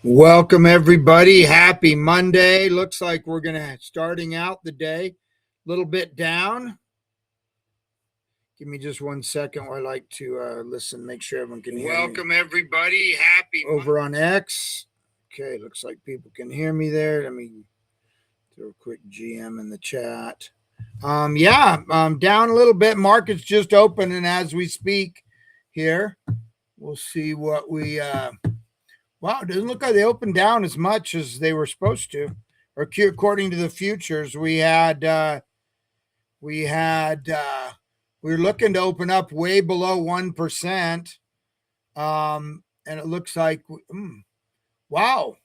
Welcome everybody. Happy Monday. Looks like we're gonna starting out the day a little bit down. Give me just 1 second. I like to listen, make sure everyone can hear me. Welcome everybody. Happy over on X. Okay, looks like people can hear me there. Let me throw a quick GM in the chat. Down a little bit. Market's just opening as we speak here. We'll see what we wow, it doesn't look like they opened down as much as they were supposed to. Or according to the futures, we were looking to open up way below 1%. And it looks like wow.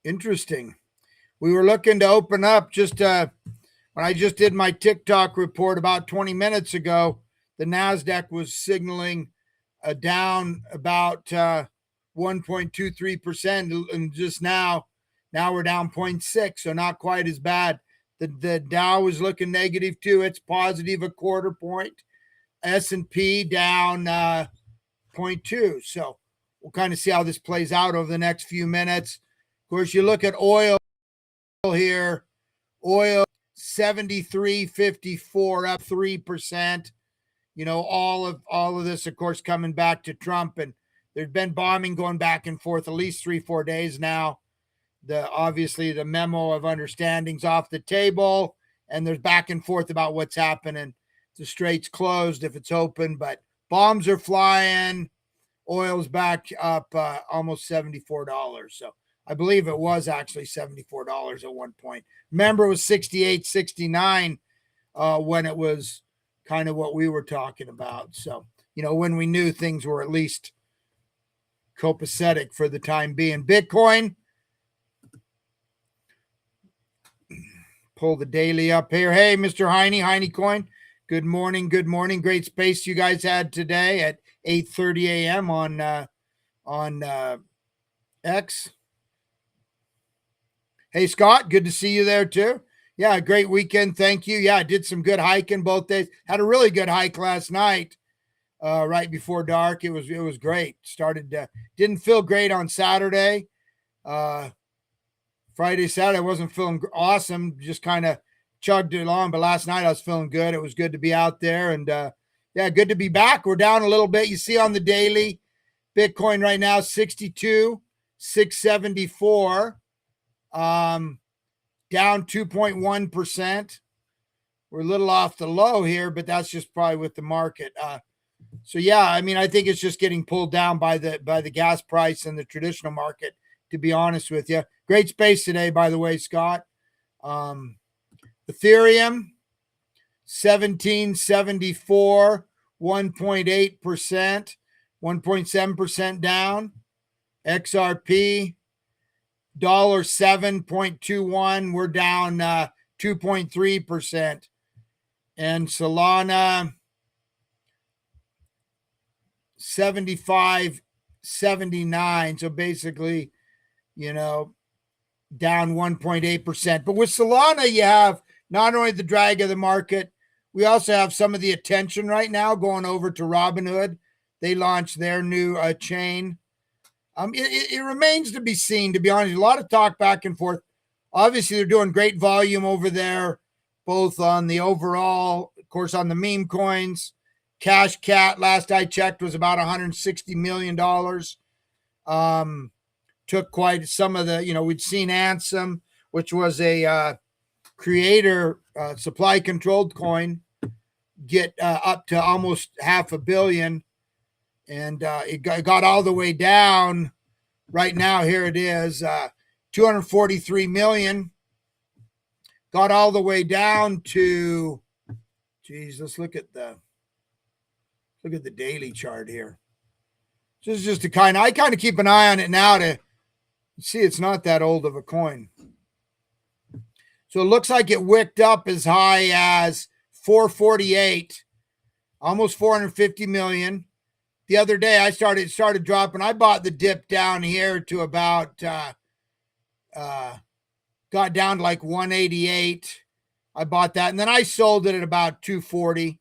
Interesting. We were looking to open up just when I just did my TikTok report about 20 minutes ago, the NASDAQ was signaling down about 1.23%, and just now we're down 0.6, so not quite as bad. The Dow is looking negative too. It's positive a quarter point. S&P down 0.2. So we'll kind of see how this plays out over the next few minutes. Of course, you look at oil here. Oil 73.54, up 3%. You know, all of this, of course, coming back to Trump, and there's been bombing going back and forth at least 3-4 days now. Obviously the memo of understanding's off the table, and there's back and forth about what's happening. The strait's closed if it's open, but bombs are flying. Oil's back up almost $74. So I believe it was actually $74 at one point. Remember, it was 68, 69 when it was kind of what we were talking about. So, you know, when we knew things were at least copacetic for the time being. Bitcoin, pull the daily up here. Hey, Mr. Heine Coin. Good morning. Good morning. Great space you guys had today at 8:30 a.m. on X. Hey, Scott, good to see you there too. Yeah, great weekend. Thank you. Yeah, I did some good hiking both days. Had a really good hike last night. Right before dark. It was great. Didn't feel great on Saturday. Friday, Saturday, I wasn't feeling awesome. Just kind of chugged it along. But last night I was feeling good. It was good to be out there, and yeah, good to be back. We're down a little bit. You see on the daily, Bitcoin right now 62,674, down 2.1%. We're a little off the low here, but that's just probably with the market. So yeah, I mean, I think it's just getting pulled down by the gas price and the traditional market, to be honest with you. Great space today, by the way, Scott. Ethereum 1774, 1.8%, 1.7% down. XRP $7.21, we're down 2.3%. And Solana 75.79. So basically, you know, down 1.8%. But with Solana, you have not only the drag of the market, we also have some of the attention right now going over to Robinhood. They launched their new chain. It remains to be seen, to be honest. A lot of talk back and forth. Obviously, they're doing great volume over there, both on the overall, of course, on the meme coins. Cash Cat, last I checked, was about $160 million. Took quite some of the, you know, we'd seen Ansem, which was a creator supply controlled coin, get up to almost $500 million. And it got all the way down. Right now, here it is, 243 million. Got all the way down to, geez, let's look at the daily chart here. This is just I kind of keep an eye on it now to see it's not that old of a coin. So it looks like it wicked up as high as 448, almost 450 million. The other day I started dropping. I bought the dip down here to about got down to like 188. I bought that, and then I sold it at about 240,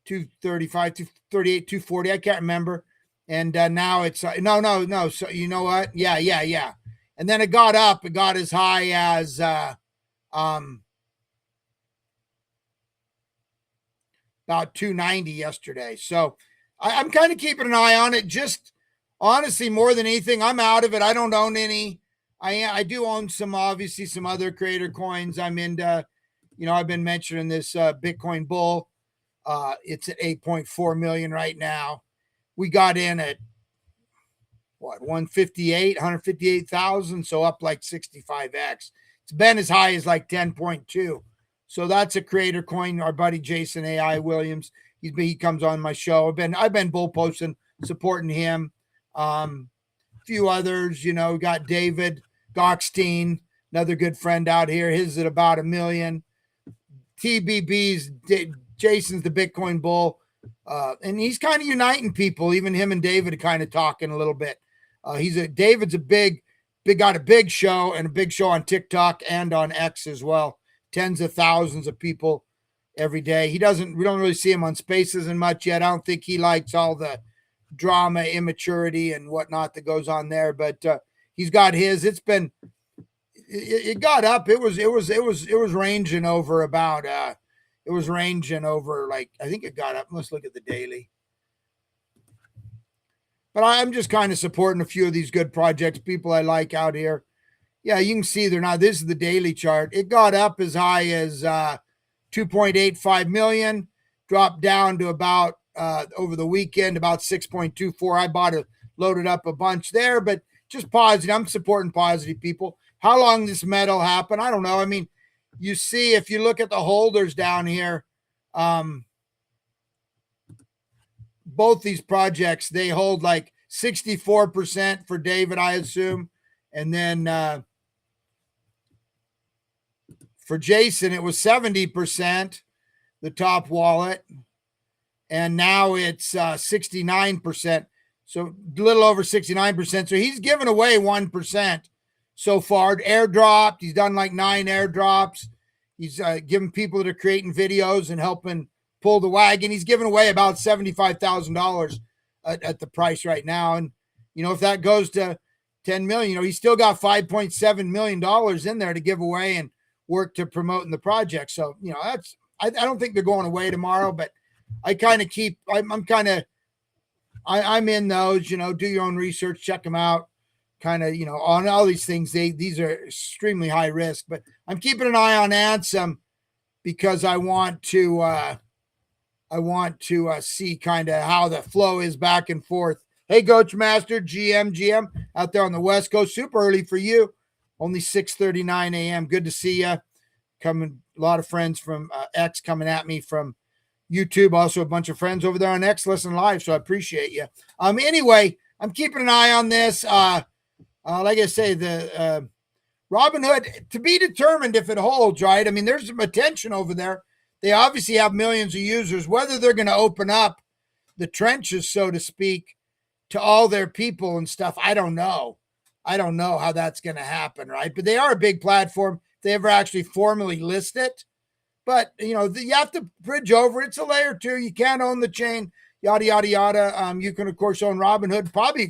235, 238, 240. I can't remember. And now it's no. So you know what? Yeah. And then it got up. It got as high as um, about 290 yesterday. So I'm kind of keeping an eye on it. Just honestly, more than anything, I'm out of it. I don't own any. I do own some, obviously, some other creator coins. I'm into, I've been mentioning this Bitcoin bull. It's at 8.4 million right now. We got in at what 158,000, so up like 65x. It's been as high as like 10.2. So that's a creator coin. Our buddy Jason AI Williams, he comes on my show. I've been bull posting, supporting him. A few others, we got David Gockstein, another good friend out here. His at about 1 million. TBB's Jason's the Bitcoin bull. And he's kind of uniting people. Even him and David are kind of talking a little bit. David's got a big show, and a big show on TikTok and on X as well. Tens of thousands of people every day. We don't really see him on Spaces and much yet. I don't think he likes all the drama, immaturity, and whatnot that goes on there. But he's got his. It got up. It was ranging over about. It was ranging over like I think it got up. Let's look at the daily. But I'm just kind of supporting a few of these good projects, people I like out here. Yeah, you can see they're not. This is the daily chart. It got up as high as 2.85 million, dropped down to about over the weekend about 6.24. I loaded up a bunch there, but just positive. I'm supporting positive people. How long this metal happen? I don't know. I mean, you see, if you look at the holders down here, both these projects, they hold like 64% for David, I assume. And then for Jason, it was 70%, the top wallet. And now it's 69%. So a little over 69%. So he's given away 1% so far. Airdropped. He's done like 9 airdrops. He's giving people that are creating videos and helping pull the wagon. He's giving away about $75,000 at the price right now. And, if that goes to 10 million, he's still got $5.7 million in there to give away and work to promote in the project. So, I don't think they're going away tomorrow, but I kind of I'm in those, do your own research, check them out. Kind of, on all these things, these are extremely high risk, but I'm keeping an eye on Ansem because I want to see kind of how the flow is back and forth. Hey, Coach Master, GM out there on the West Coast, super early for you. Only 6:39 a.m. Good to see you. A lot of friends from X coming at me from YouTube. Also, a bunch of friends over there on X listen live, so I appreciate you. Anyway, I'm keeping an eye on this. Like I say, the Robinhood, to be determined if it holds, right? I mean, there's some attention over there. They obviously have millions of users. Whether they're going to open up the trenches, so to speak, to all their people and stuff, I don't know. I don't know how that's going to happen, right? But they are a big platform. If they ever actually formally list it. But, you have to bridge over. It's a layer 2. You can't own the chain, yada, yada, yada. You can, of course, own Robinhood. Probably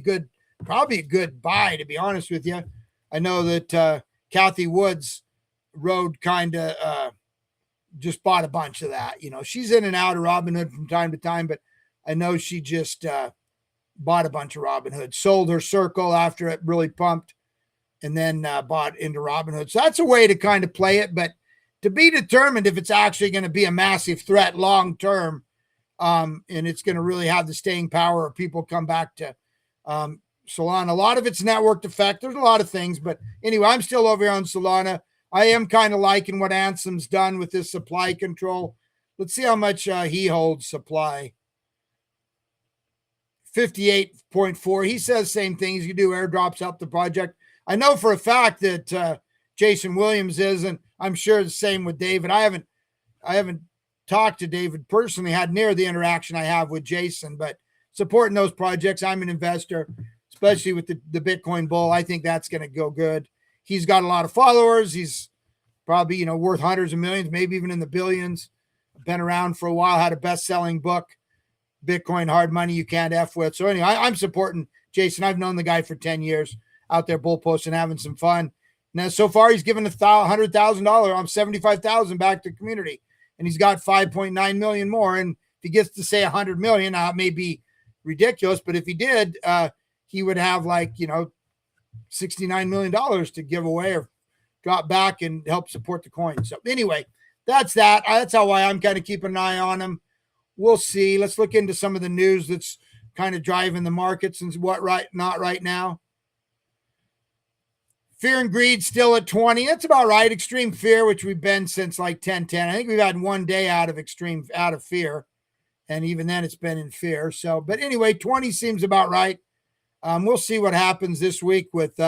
a good buy, to be honest with you. I know that Kathy Woods rode kind of just bought a bunch of that. She's in and out of Robinhood from time to time, but I know she just bought a bunch of Robinhood, sold her Circle after it really pumped, and then bought into Robinhood. So that's a way to kind of play it, but to be determined if it's actually going to be a massive threat long term, and it's going to really have the staying power of people come back to Solana. A lot of it's networked effect. There's a lot of things, but anyway, I'm still over here on Solana. I am kind of liking what Ansem's done with this supply control. Let's see how much he holds supply. 58.4. He says same things. You do airdrops, help the project. I know for a fact that Jason Williams is, and I'm sure the same with David. I haven't talked to David personally, had near the interaction I have with Jason, but supporting those projects, I'm an investor, especially with the Bitcoin bull. I think that's going to go good. He's got a lot of followers. He's probably, worth hundreds of millions, maybe even in the billions. Been around for a while, had a best-selling book. Bitcoin hard money you can't F with. So anyway, I'm supporting Jason. I've known the guy for 10 years out there bull posting, having some fun. Now, so far, he's given $100,000 on 75,000 back to the community, and he's got 5.9 million more. And if he gets to say 100 million, it may be ridiculous, but if he did, he would have like, $69 million to give away or drop back and help support the coin. So anyway, that's that. That's how I'm kind of keeping an eye on him. We'll see. Let's look into some of the news that's kind of driving the markets and not right now. Fear and greed still at 20. That's about right. Extreme fear, which we've been since like 1010. I think we've had one day out of fear. And even then it's been in fear. So, but anyway, 20 seems about right. We'll see what happens this week with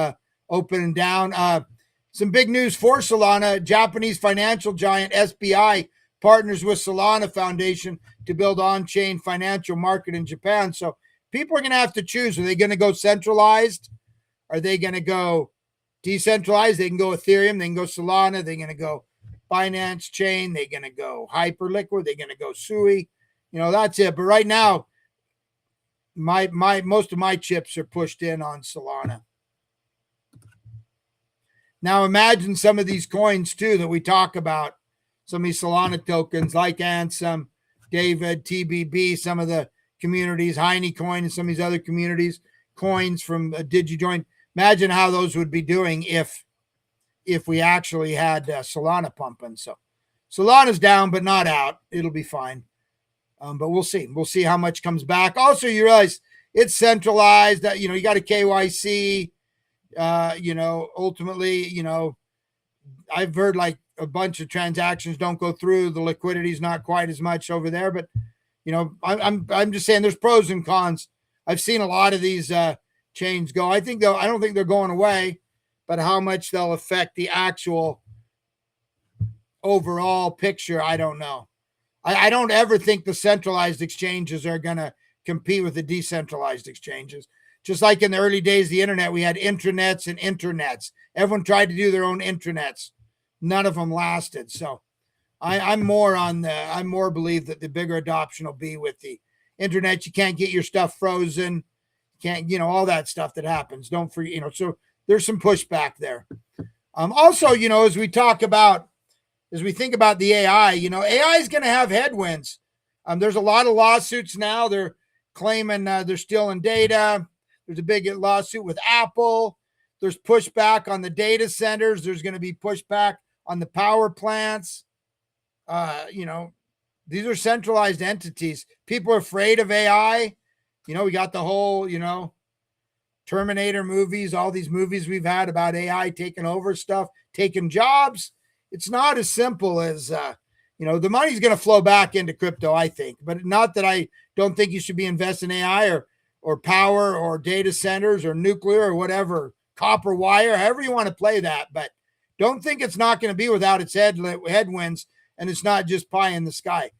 opening down. Some big news for Solana. Japanese financial giant SBI partners with Solana Foundation to build on-chain financial market in Japan. So people are going to have to choose. Are they going to go centralized? Are they going to go decentralized? They can go Ethereum. They can go Solana. They're going to go Binance Chain. They're going to go Hyperliquid. They're going to go Sui. That's it. But right now, my most of my chips are pushed in on Solana. Now imagine some of these coins too that we talk about, some of these Solana tokens like Ansem, David, TBB, some of the communities, Heinecoin, and some of these other communities, coins from DigiJoin. Imagine how those would be doing if we actually had Solana pumping. So Solana's down, but not out. It'll be fine. But we'll see. We'll see how much comes back. Also, you realize it's centralized. That you got a KYC. Ultimately, I've heard like a bunch of transactions don't go through. The liquidity is not quite as much over there. But I'm just saying there's pros and cons. I've seen a lot of these chains go. I don't think they're going away, but how much they'll affect the actual overall picture, I don't know. I don't ever think the centralized exchanges are going to compete with the decentralized exchanges. Just like in the early days of the internet, we had intranets and internets. Everyone tried to do their own intranets. None of them lasted. So I more believe that the bigger adoption will be with the internet. You can't get your stuff frozen. Can't, all that stuff that happens. Don't forget, so there's some pushback there. Also, as we think about the AI, AI is going to have headwinds. There's a lot of lawsuits now. They're claiming they're stealing data. There's a big lawsuit with Apple. There's pushback on the data centers. There's going to be pushback on the power plants. These are centralized entities. People are afraid of AI. We got the whole, Terminator movies, all these movies we've had about AI taking over stuff, taking jobs. It's not as simple as, the money's going to flow back into crypto, I think, but not that I don't think you should be investing in AI or power or data centers or nuclear or whatever, copper wire, however you want to play that. But don't think it's not going to be without its headwinds, and it's not just pie in the sky.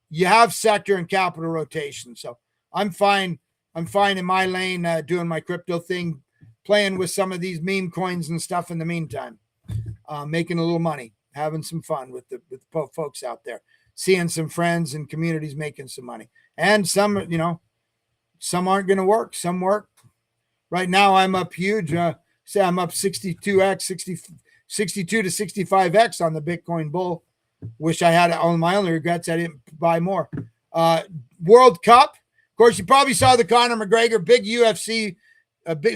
You have sector and capital rotation. So I'm fine. I'm fine in my lane doing my crypto thing, playing with some of these meme coins and stuff in the meantime, making a little money, having some fun with the folks out there, seeing some friends and communities making some money. And some aren't going to work. Some work. Right now, I'm up huge. Say I'm up 62 to 65x on the Bitcoin bull. Wish I had it on my only regrets. I didn't buy more. World Cup. Of course, you probably saw the Conor McGregor big UFC,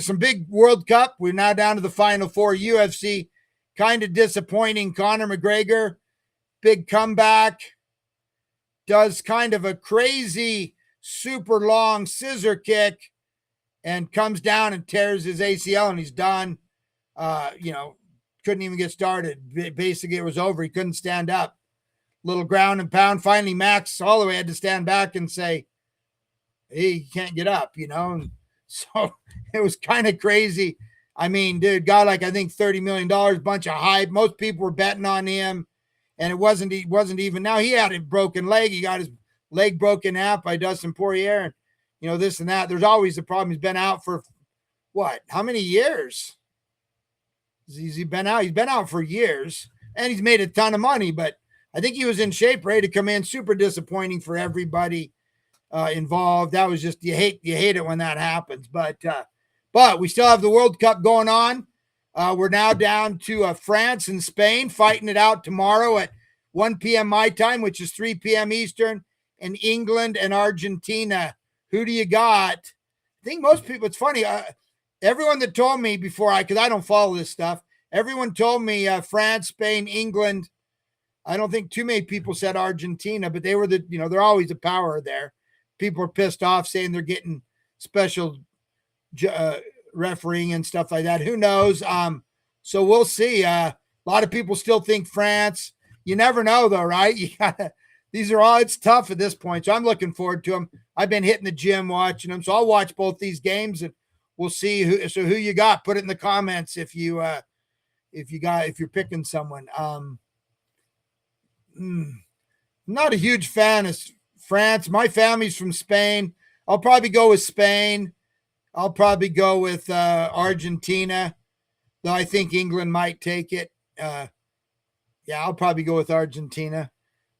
some big World Cup. We're now down to the final four. UFC, kind of disappointing. Conor McGregor, big comeback, does kind of a crazy, super long scissor kick and comes down and tears his ACL and he's done. Couldn't even get started. Basically, it was over. He couldn't stand up. Little ground and pound. Finally, Max Holloway had to stand back and say, hey, he can't get up, And so it was kind of crazy. I mean, dude, got like, I think $30 million, bunch of hype. Most people were betting on him. And it wasn't even, now he had a broken leg. He got his leg broken out by Dustin Poirier and, this and that. There's always the problem. He's been out for what? How many years? He's been out? He's been out for years and he's made a ton of money, but I think he was in shape, ready to come in. Super disappointing for everybody. involved. That was just you hate it when that happens. But we still have the World Cup going on. We're now down to France and Spain fighting it out tomorrow at 1 p.m. my time, which is 3 p.m. Eastern, and England and Argentina. Who do you got? I think most people, it's funny, everyone that told me before, because I don't follow this stuff, everyone told me France, Spain, England. I don't think too many people said Argentina, but they were they're always a power there. People are pissed off saying they're getting special refereeing and stuff like that. Who knows? So we'll see. A lot of people still think France. You never know, though, right? It's tough at this point. So I'm looking forward to them. I've been hitting the gym watching them, so I'll watch both these games and we'll see who you got. Put it in the comments if you're picking someone. I'm not a huge fan of France. My family's from Spain. I'll probably go with Spain. I'll probably go with Argentina, though I think England might take it. I'll probably go with Argentina,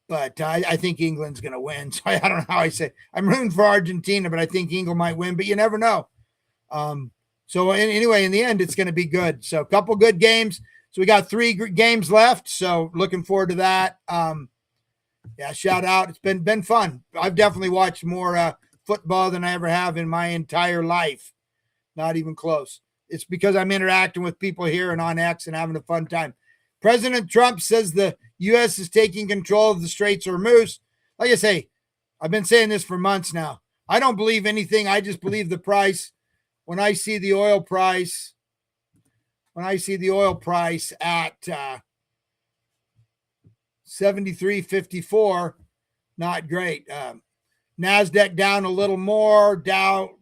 but I think England's going to win. So I don't know how I say. I'm rooting for Argentina, but I think England might win, but you never know. So anyway, in the end, it's going to be good. So a couple good games. So we got 3 games left. So looking forward to that. Shout out. It's been fun. I've definitely watched more football than I ever have in my entire life. Not even close. It's because I'm interacting with people here and on X and having a fun time. President Trump says the U.S. is taking control of the Straits of Hormuz. Like I say, I've been saying this for months now. I don't believe anything. I just believe the price. When I see the oil price at 73.54, not great. NASDAQ down a little more, Dow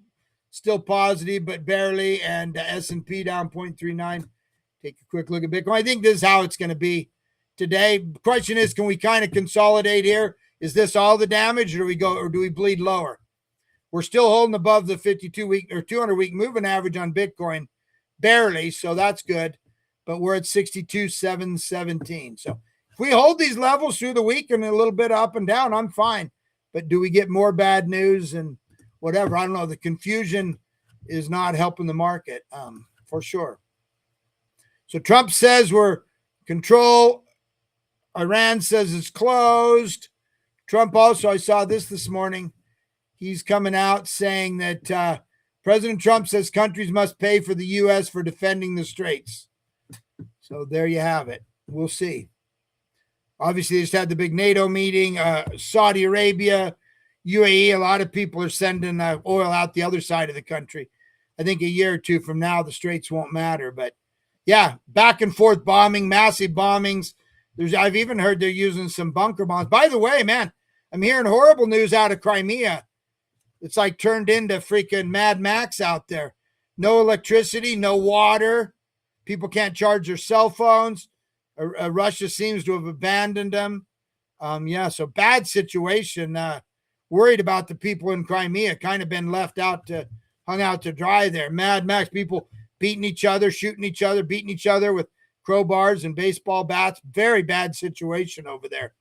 still positive, but barely, and S&P down 0.39. Take a quick look at Bitcoin. I think this is how it's going to be today. The question is, can we kind of consolidate here? Is this all the damage, or do we bleed lower? We're still holding above the 52-week or 200-week moving average on Bitcoin, barely, so that's good. But we're at 62,717. So if we hold these levels through the week and a little bit up and down, I'm fine. But do we get more bad news and whatever? I don't know. The confusion is not helping the market, for sure. So Trump says we're control. Iran says it's closed. Trump also, I saw this morning. He's coming out saying that President Trump says countries must pay for the U.S. for defending the Straits. So there you have it. We'll see. Obviously, they just had the big NATO meeting. Saudi Arabia, UAE, a lot of people are sending oil out the other side of the country. I think a year or two from now, the Straits won't matter. But, yeah, back and forth bombing, massive bombings. I've even heard they're using some bunker bombs. By the way, man, I'm hearing horrible news out of Crimea. It's like turned into freaking Mad Max out there. No electricity, no water. People can't charge their cell phones. Russia seems to have abandoned them. So bad situation. Worried about the people in Crimea. Kind of been hung out to dry there. Mad Max, people beating each other, shooting each other, beating each other with crowbars and baseball bats. Very bad situation over there.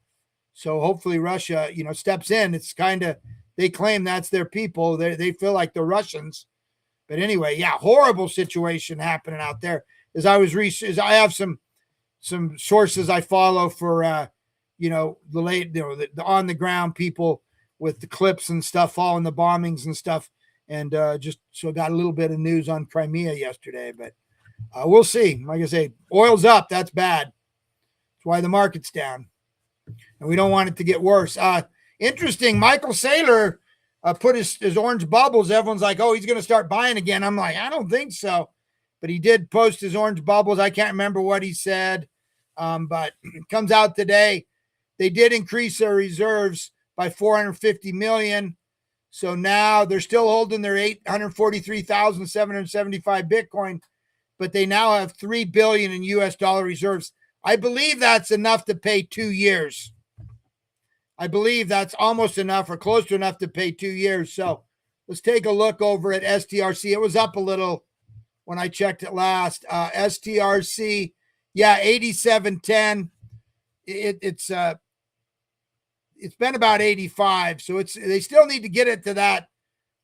So hopefully Russia, steps in. It's kind of, they claim that's their people. They feel like the Russians. But anyway, horrible situation happening out there. As I have some sources I follow for, the on the ground people with the clips and stuff following the bombings and stuff. And just so got a little bit of news on Crimea yesterday. But we'll see. Like I say, oil's up. That's bad. That's why the market's down. And we don't want it to get worse. Interesting. Michael Saylor put his orange bubbles. Everyone's like, oh, he's going to start buying again. I'm like, I don't think so. But he did post his orange bubbles. I can't remember what he said. But it comes out today. They did increase their reserves by 450 million. So now they're still holding their 843,775 Bitcoin, but they now have 3 billion in US dollar reserves. I believe that's enough to pay 2 years. I believe that's almost enough or close to enough to pay 2 years. So let's take a look over at STRC. It was up a little when I checked it last. STRC, 8710. It's it's been about 85. So they still need to get it to that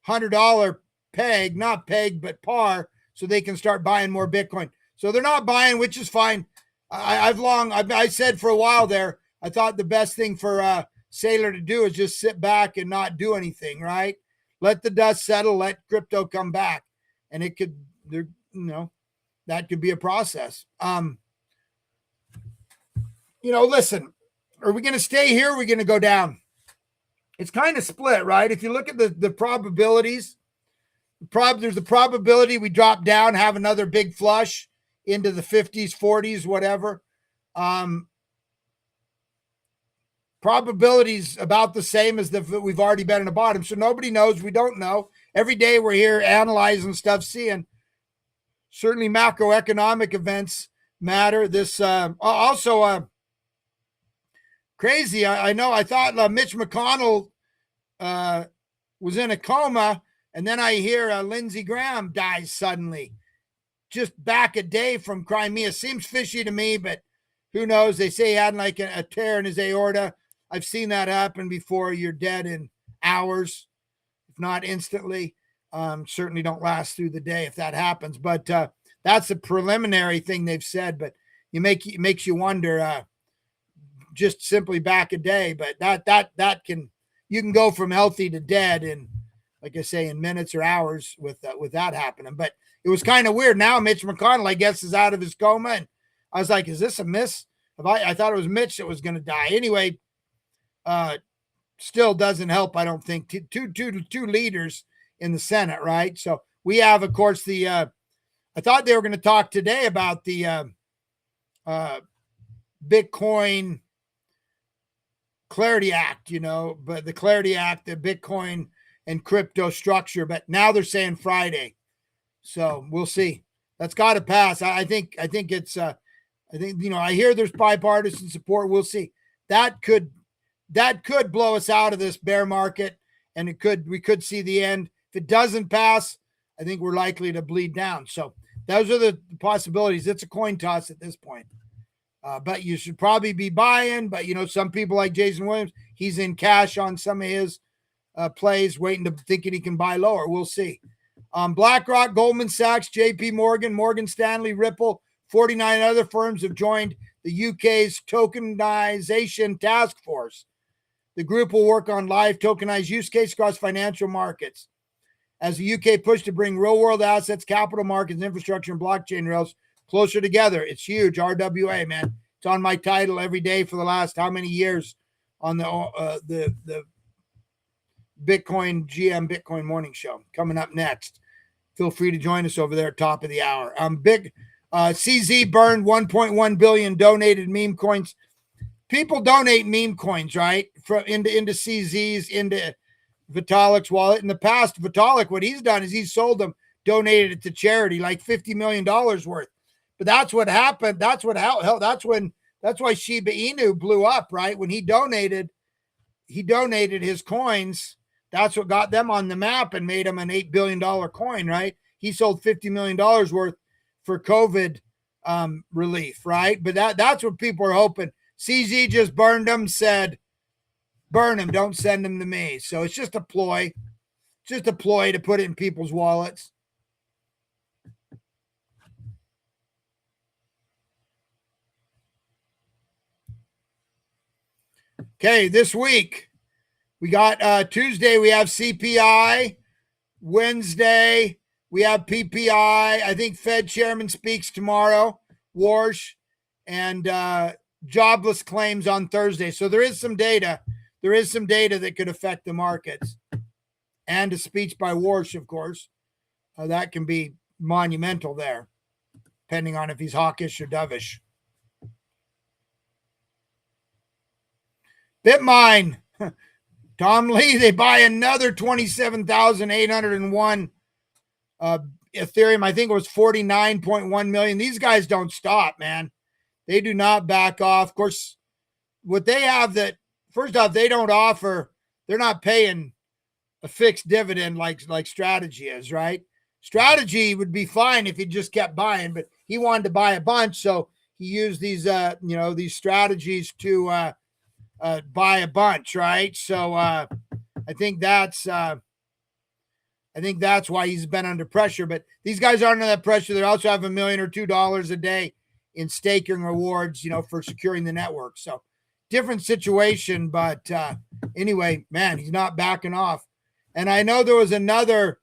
$100 peg, not peg, but par, so they can start buying more Bitcoin. So they're not buying, which is fine. I said for a while there, I thought the best thing for Saylor to do is just sit back and not do anything, right? Let the dust settle, let crypto come back. And it could, that could be a process. Listen, are we going to stay here? Or are we going to go down? It's kind of split, right? If you look at the probabilities, there's a probability we drop down, have another big flush into the 50s, 40s, whatever. Probabilities about the same as we've already been in the bottom. So nobody knows. We don't know. Every day we're here analyzing stuff, seeing. Certainly macroeconomic events matter. This also crazy. I know. I thought Mitch McConnell was in a coma, and then I hear Lindsey Graham dies suddenly, just back a day from Crimea. Seems fishy to me, but who knows? They say he had like a tear in his aorta. I've seen that happen before. You're dead in hours, if not instantly. Certainly don't last through the day if that happens. But that's a preliminary thing they've said. But it makes you wonder. Just simply back a day, but you can go from healthy to dead in, like I say, in minutes or hours with that happening. But it was kind of weird. Now Mitch McConnell, I guess, is out of his coma, and I was like, "Is this a miss?" I thought it was Mitch that was going to die anyway. Still doesn't help, I don't think. Two leaders in the Senate, right? So we have, of course, I thought they were going to talk today about the Bitcoin Clarity Act, but the Clarity Act, the Bitcoin and crypto structure, but now they're saying Friday. So we'll see. That's got to pass. I think it's, I hear there's bipartisan support. We'll see. That could blow us out of this bear market, and we could see the end. If it doesn't pass, I think we're likely to bleed down. So those are the possibilities. It's a coin toss at this point. But you should probably be buying. But, some people like Jason Williams, he's in cash on some of his plays, thinking he can buy lower. We'll see. BlackRock, Goldman Sachs, JP Morgan, Morgan Stanley, Ripple, 49 other firms have joined the UK's tokenization task force. The group will work on live tokenized use case across financial markets. As the UK pushed to bring real-world assets, capital markets, infrastructure, and blockchain rails closer together. It's huge. RWA, man. It's on my title every day for the last how many years on the Bitcoin Morning Show. Coming up next. Feel free to join us over there at top of the hour. CZ burned 1.1 billion donated meme coins. People donate meme coins, right? Into CZs, into Vitalik's wallet. In the past, Vitalik, what he's done is he's sold them, donated it to charity, like $50 million worth. But that's what happened. That's why Shiba Inu blew up, right? When he donated his coins. That's what got them on the map and made them an $8 billion coin, right? He sold $50 million worth for COVID relief, right? But that's what people are hoping. CZ just burned them, said, burn them, don't send them to me. So it's just a ploy. Just a ploy to put it in people's wallets. Okay, this week, we got Tuesday, we have CPI. Wednesday, we have PPI. I think Fed chairman speaks tomorrow, Warsh, and jobless claims on Thursday. So there is some data. There is some data that could affect the markets. And a speech by Warsh, of course. That can be monumental there, depending on if he's hawkish or dovish. Bitmine. Tom Lee, they buy another 27,801 Ethereum. I think it was 49.1 million. These guys don't stop, man. They do not back off. Of course, what they have that, first off, they don't offer, they're not paying a fixed dividend like Strategy is, right? Strategy would be fine if he just kept buying, but he wanted to buy a bunch. So he used these, these strategies to buy a bunch, right? So I think that's why he's been under pressure. But these guys aren't under that pressure. They also have $1 million or $2 a day in staking rewards, for securing the network. So different situation. But anyway, man, he's not backing off. And I know there was another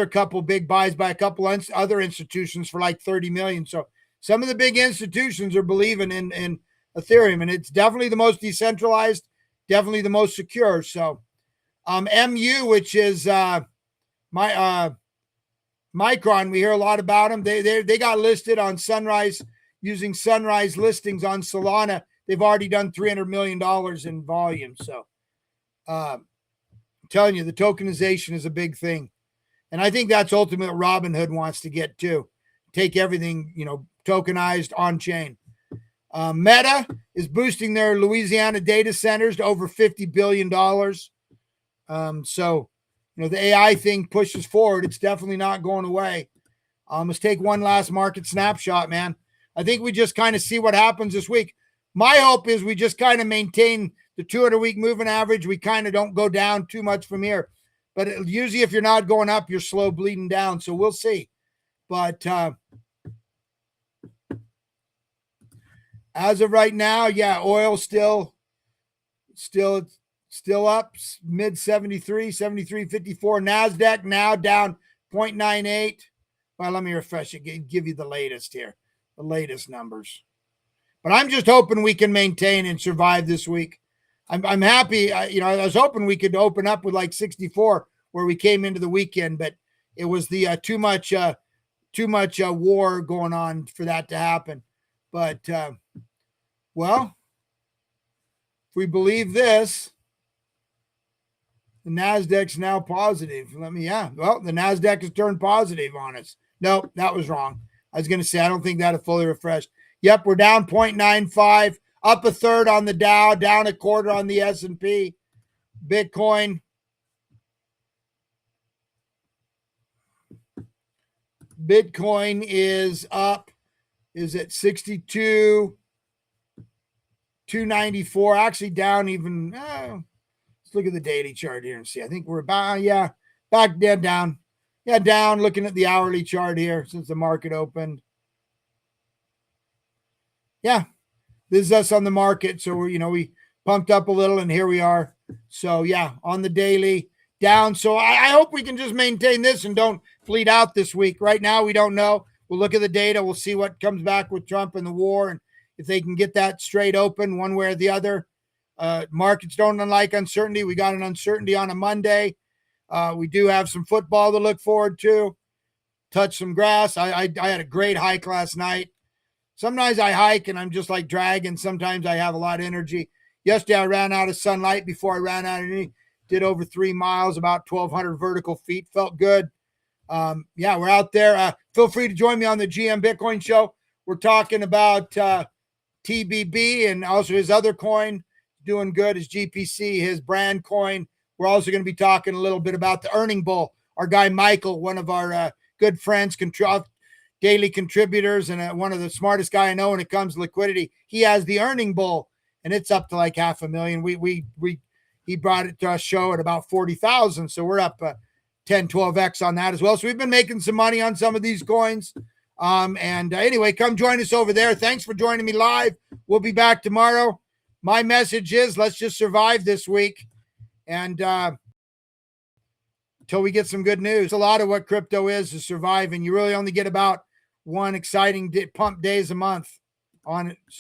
couple big buys by a couple other institutions for like 30 million. So some of the big institutions are believing in Ethereum, and it's definitely the most decentralized, definitely the most secure. So MU, which is Micron, we hear a lot about them. They got listed on Sunrise using Sunrise listings on Solana. They've already done $300 million in volume. So I'm telling you, the tokenization is a big thing. And I think that's ultimately what Robinhood wants to get to. Take everything, tokenized on chain. Meta is boosting their Louisiana data centers to over $50 billion. So, the AI thing pushes forward. It's definitely not going away. Let's take one last market snapshot, man. I think we just kind of see what happens this week. My hope is we just kind of maintain the 200-week moving average. We kind of don't go down too much from here. But usually if you're not going up, you're slow bleeding down. So we'll see. But as of right now, yeah, oil still up, mid 73, 73.54. NASDAQ now down 0.98. Well, let me refresh it, give you the latest here, the latest numbers. But I'm just hoping we can maintain and survive this week. I'm happy. I was hoping we could open up with like 64 where we came into the weekend, but it was the too much war going on for that to happen. But well, if we believe this, the NASDAQ's now positive. The NASDAQ has turned positive on us. Nope, that was wrong. I was going to say, I don't think that had fully refreshed. Yep, we're down 0.95, up a third on the Dow, down a quarter on the S&P. Bitcoin is up, is at 62,294, actually down even, let's look at the daily chart here and see. I think we're about, back dead down. Yeah, down, looking at the hourly chart here since the market opened. Yeah, this is us on the market. So we pumped up a little and here we are. So yeah, on the daily down. So I hope we can just maintain this and don't bleed out this week. Right now, we don't know. We'll look at the data. We'll see what comes back with Trump and the war. And if they can get that straight open one way or the other. Markets don't like uncertainty. We got an uncertainty on a Monday. We do have some football to look forward to. Touch some grass. I had a great hike last night. Sometimes I hike and I'm just like dragging. Sometimes I have a lot of energy. Yesterday I ran out of sunlight before I ran out of energy. Did over 3 miles, about 1,200 vertical feet. Felt good. We're out there. Feel free to join me on the GM Bitcoin show. We're talking about TBB and also his other coin doing good, his GPC, his brand coin. We're also going to be talking a little bit about the earning bull. Our guy Michael, one of our good friends, daily contributors, and one of the smartest guy I know when it comes to liquidity. He has the earning bull, and it's up to like 500,000. He brought it to our show at about 40,000, so we're up 10, 12x on that as well. So we've been making some money on some of these coins. Anyway, come join us over there. Thanks for joining me live. We'll be back tomorrow. My message is let's just survive this week, and until we get some good news. A lot of what crypto is surviving. You really only get about one exciting pump days a month on it. So